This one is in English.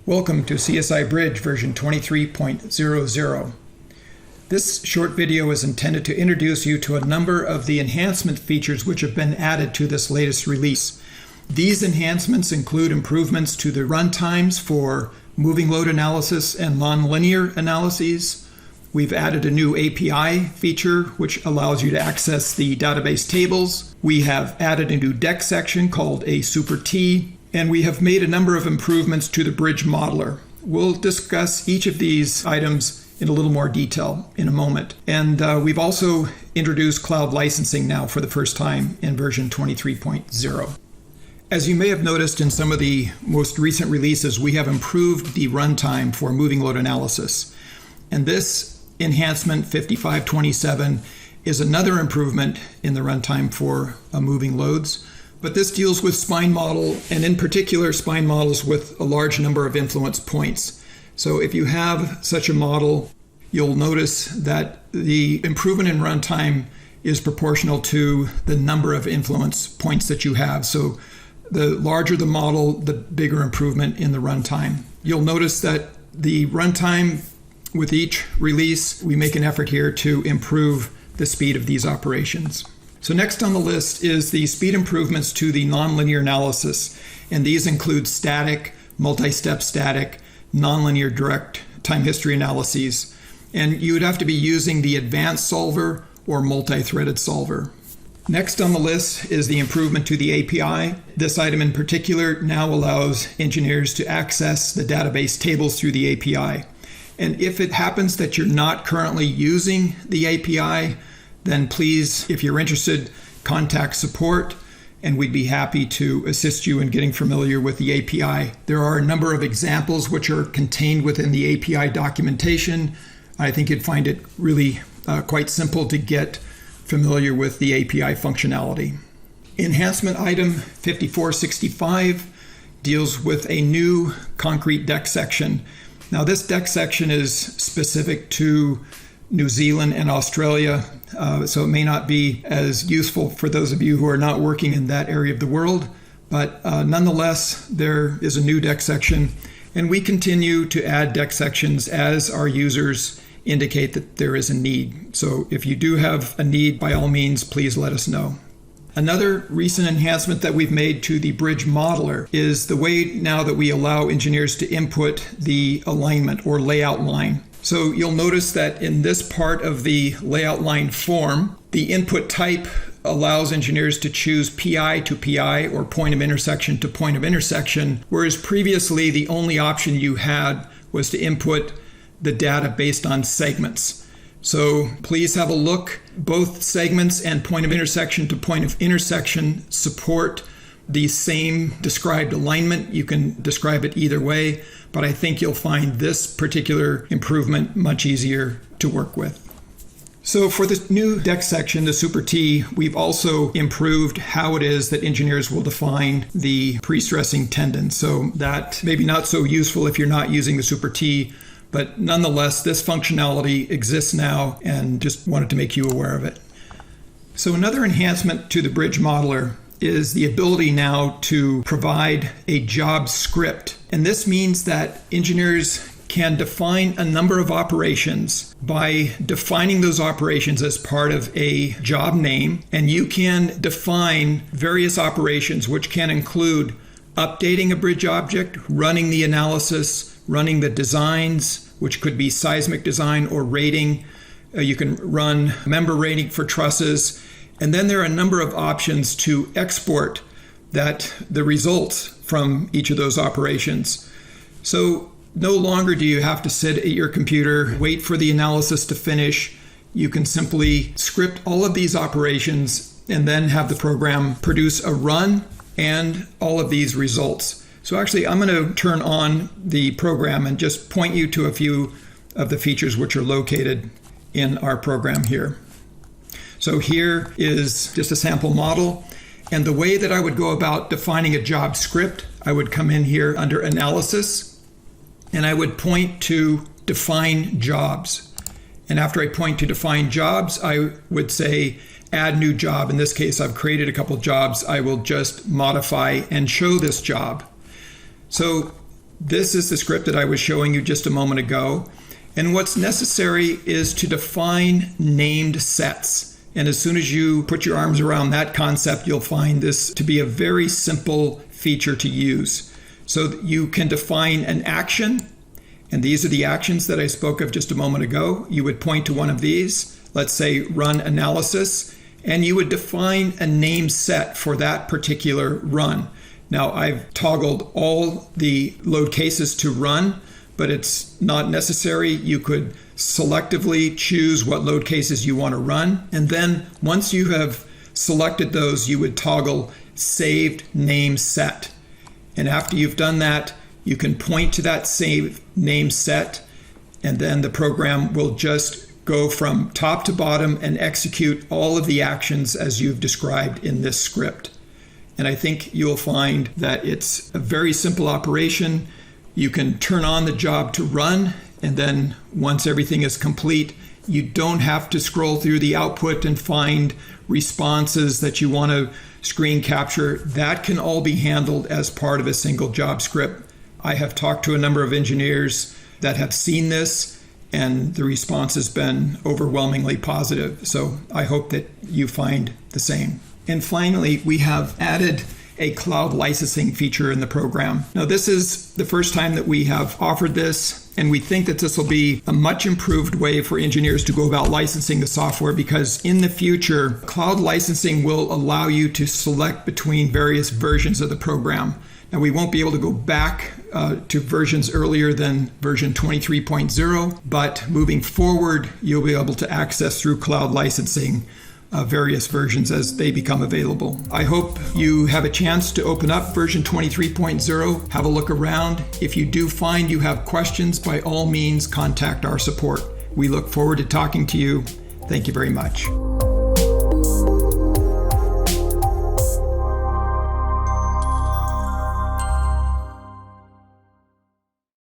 Welcome to CSiBridge version 23.00. This short video is intended to introduce you to a number of the enhancement features which have been added to this latest release. These enhancements include improvements to the runtimes for moving load analysis and nonlinear analyses. We've added a new API feature which allows you to access the database tables. We have added a new deck section called a SuperT. And we have made a number of improvements to the bridge modeler. We'll discuss each of these items in a little more detail in a moment. And we've also introduced cloud licensing now for the first time in version 23.0. As you may have noticed in some of the most recent releases, we have improved the runtime for moving load analysis. And this enhancement 5527 is another improvement in the runtime for moving loads. But this deals with spine model, and in particular spine models with a large number of influence points. So if you have such a model, you'll notice that the improvement in runtime is proportional to the number of influence points that you have. So the larger the model, the bigger improvement in the runtime. You'll notice that the runtime with each release, we make an effort here to improve the speed of these operations. So next on the list is the speed improvements to the nonlinear analysis. And these include static, multi-step static, nonlinear direct time history analyses. And you would have to be using the advanced solver or multi-threaded solver. Next on the list is the improvement to the API. This item in particular now allows engineers to access the database tables through the API. And if it happens that you're not currently using the API, then please, if you're interested, contact support, and we'd be happy to assist you in getting familiar with the API. There are a number of examples which are contained within the API documentation. I think you'd find it really quite simple to get familiar with the API functionality. Enhancement item 5465 deals with a new concrete deck section. Now, this deck section is specific to New Zealand and Australia, so it may not be as useful for those of you who are not working in that area of the world, but nonetheless, there is a new deck section, and we continue to add deck sections as our users indicate that there is a need. So if you do have a need, by all means, please let us know. Another recent enhancement that we've made to the bridge modeler is the way now that we allow engineers to input the alignment or layout line. So you'll notice that in this part of the layout line form, the input type allows engineers to choose PI to PI or point of intersection to point of intersection, whereas previously the only option you had was to input the data based on segments. So please have a look. Both segments and point of intersection to point of intersection support the same described alignment. You can describe it either way, but I think you'll find this particular improvement much easier to work with. So for this new deck section, the SuperT, we've also improved how it is that engineers will define the pre-stressing tendon. So that may be not so useful if you're not using the SuperT, but nonetheless, this functionality exists now and just wanted to make you aware of it. So another enhancement to the bridge modeler is the ability now to provide a job script. And this means that engineers can define a number of operations by defining those operations as part of a job name. And you can define various operations which can include updating a bridge object, running the analysis, running the designs, which could be seismic design or rating. You can run member rating for trusses. And then there are a number of options to export the results from each of those operations. So no longer do you have to sit at your computer, wait for the analysis to finish. You can simply script all of these operations and then have the program produce a run and all of these results. So actually, I'm going to turn on the program and just point you to a few of the features which are located in our program here. So here is just a sample model. And the way that I would go about defining a job script, I would come in here under Analysis, and I would point to Define Jobs. And after I point to Define Jobs, I would say Add New Job. In this case, I've created a couple jobs. I will just modify and show this job. So This is the script that I was showing you just a moment ago. And what's necessary is to define named sets. And as soon as you put your arms around that concept, you'll find this to be a very simple feature to use. So you can define an action, and these are the actions that I spoke of just a moment ago. You would point to one of these, let's say run analysis, and you would define a name set for that particular run. Now I've toggled all the load cases to run, but it's not necessary. You could selectively choose what load cases you want to run. And then once you have selected those, you would toggle saved name set. And after you've done that, you can point to that saved name set, and then the program will just go from top to bottom and execute all of the actions as you've described in this script. And I think you'll find that it's a very simple operation. You can turn on the job to run, and then once everything is complete, you don't have to scroll through the output and find responses that you want to screen capture. That can all be handled as part of a single job script. I have talked to a number of engineers that have seen this, and the response has been overwhelmingly positive. So I hope that you find the same. And finally, we have added a cloud licensing feature in the program. Now, this is the first time that we have offered this, and we think that this will be a much improved way for engineers to go about licensing the software, because in the future, cloud licensing will allow you to select between various versions of the program. Now, we won't be able to go back to versions earlier than version 23.0, but moving forward, you'll be able to access through cloud licensing various versions as they become available. I hope you have a chance to open up version 23.0, have a look around. If you do find you have questions, by all means, contact our support. We look forward to talking to you. Thank you very much.